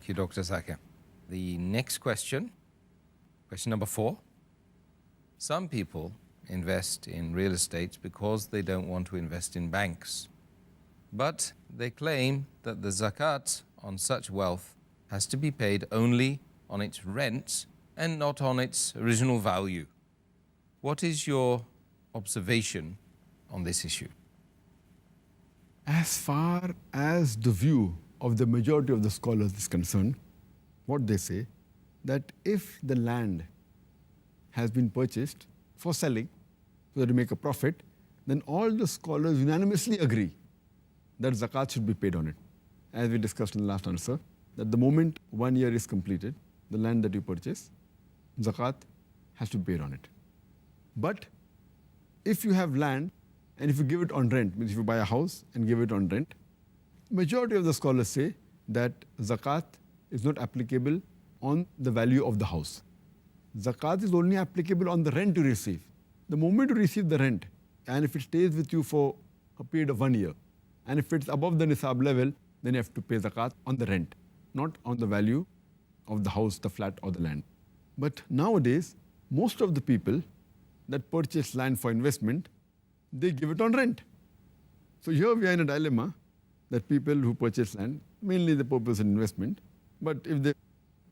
Thank you, Dr. Zakir. The next question number 4. Some people invest in real estate because they don't want to invest in banks. But they claim that the zakat on such wealth has to be paid only on its rent and not on its original value. What is your observation on this issue? As far as the view of the majority of the scholars is concerned, what they say, that if the land has been purchased for selling, so that you make a profit, then all the scholars unanimously agree that zakat should be paid on it. As we discussed in the last answer, that the moment 1 year is completed, the land that you purchase, zakat has to be paid on it. But if you have land and if you give it on rent, means if you buy a house and give it on rent, majority of the scholars say that zakat is not applicable on the value of the house. Zakat is only applicable on the rent you receive. The moment you receive the rent, and if it stays with you for a period of 1 year, and if it's above the nisab level, then you have to pay zakat on the rent, not on the value of the house, the flat or the land. But nowadays, most of the people that purchase land for investment, they give it on rent. So here we are in a dilemma that people who purchase land, mainly the purpose of investment, but if they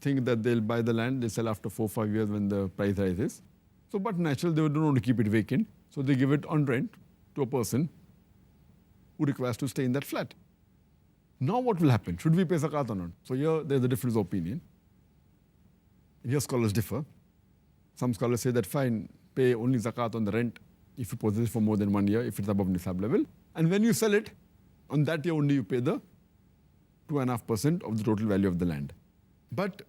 think that they'll buy the land, they sell after 4 or 5 years when the price rises. So but natural, they don't want to keep it vacant, so they give it on rent to a person who requires to stay in that flat. Now what will happen? Should we pay zakat or not? So here there's a difference of opinion. Here scholars differ. Some scholars say that fine, pay only zakat on the rent if you possess it for more than 1 year, if it's above nisab level. And when you sell it, on that year only you pay the 2.5% of the total value of the land. But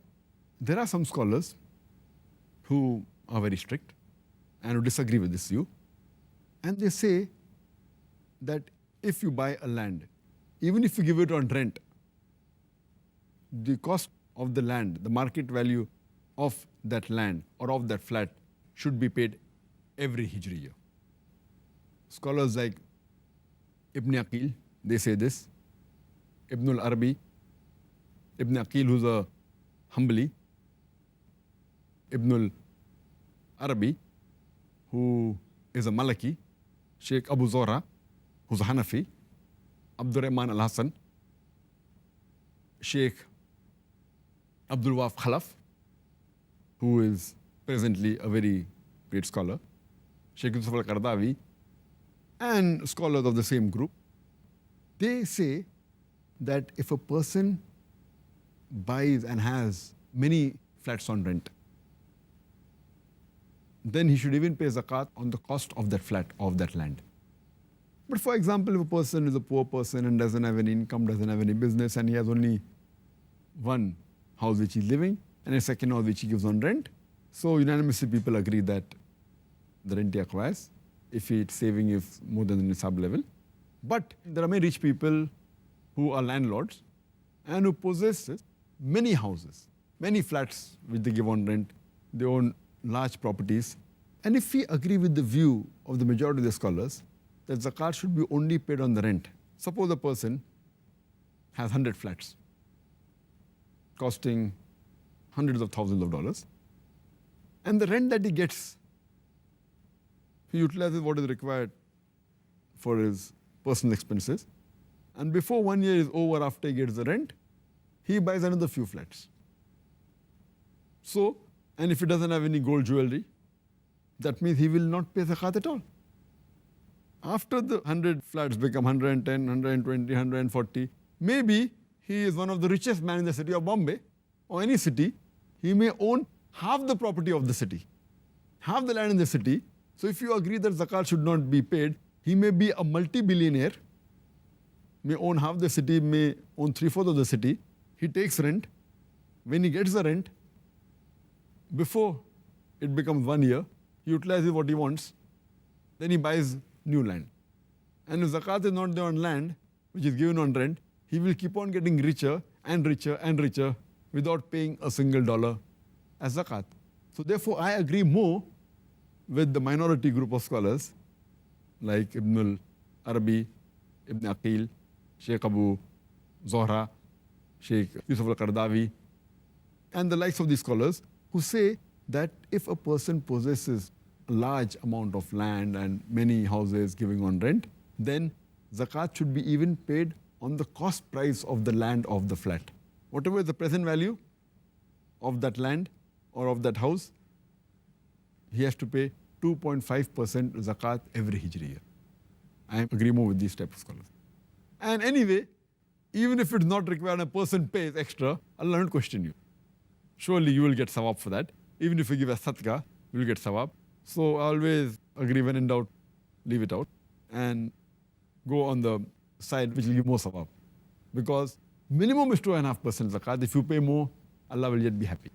there are some scholars who are very strict and who disagree with this view. And they say that if you buy a land, even if you give it on rent, the cost of the land, the market value of that land or of that flat should be paid every Hijri year. Scholars like Ibn Aqil, they say this. Ibn al-Arabi, Ibn Aqil, who's a Hanbali, Ibn al-Arabi, who is a Maliki, Sheikh Abu Zora, who's a Hanafi, Abdul Rahman al-Hassan, Sheikh Abdul Waf Khalaf, who is presently a very great scholar, Sheikh Yusuf al-Qardawi, and scholars of the same group. They say that if a person buys and has many flats on rent, then he should even pay zakat on the cost of that flat, of that land. But for example, if a person is a poor person and doesn't have any income, doesn't have any business, and he has only one house which he's living and a second house which he gives on rent, so unanimously people agree that the rent he acquires, if it's saving is more than the nisab level. But there are many rich people who are landlords and who possess many houses, many flats which they give on rent. They own large properties. And if we agree with the view of the majority of the scholars that zakat should be only paid on the rent, suppose a person has 100 flats costing hundreds of thousands of dollars, and the rent that he gets, he utilizes what is required for his personal expenses, and before 1 year is over, after he gets the rent, he buys another few flats. So, and if he doesn't have any gold jewelry, that means he will not pay zakat at all. After the 100 flats become 110, 120, 140, maybe he is one of the richest men in the city of Bombay or any city. He may own half the property of the city, half the land in the city. So if you agree that zakat should not be paid, he may be a multi-billionaire, may own half the city, may own 3/4 of the city. He takes rent. When he gets the rent, before it becomes 1 year, he utilizes what he wants. Then he buys new land. And if zakat is not there on land, which is given on rent, he will keep on getting richer and richer and richer without paying a single dollar as zakat. So therefore, I agree more with the minority group of scholars like Ibn al-Arabi, Ibn Aqil, Sheikh Abu Zohra, Sheikh Yusuf al-Qaradawi, and the likes of these scholars who say that if a person possesses a large amount of land and many houses giving on rent, then zakat should be even paid on the cost price of the land of the flat. Whatever is the present value of that land or of that house, he has to pay 2.5% zakat every Hijri year. I agree more with these type of scholars. And anyway, even if it's not required and a person pays extra, Allah won't question you. Surely you will get sawab for that. Even if you give a sadaqah, you will get sawab. So always agree, when in doubt, leave it out and go on the side which will give more sawab. Because minimum is 2.5% zakat. If you pay more, Allah will yet be happy.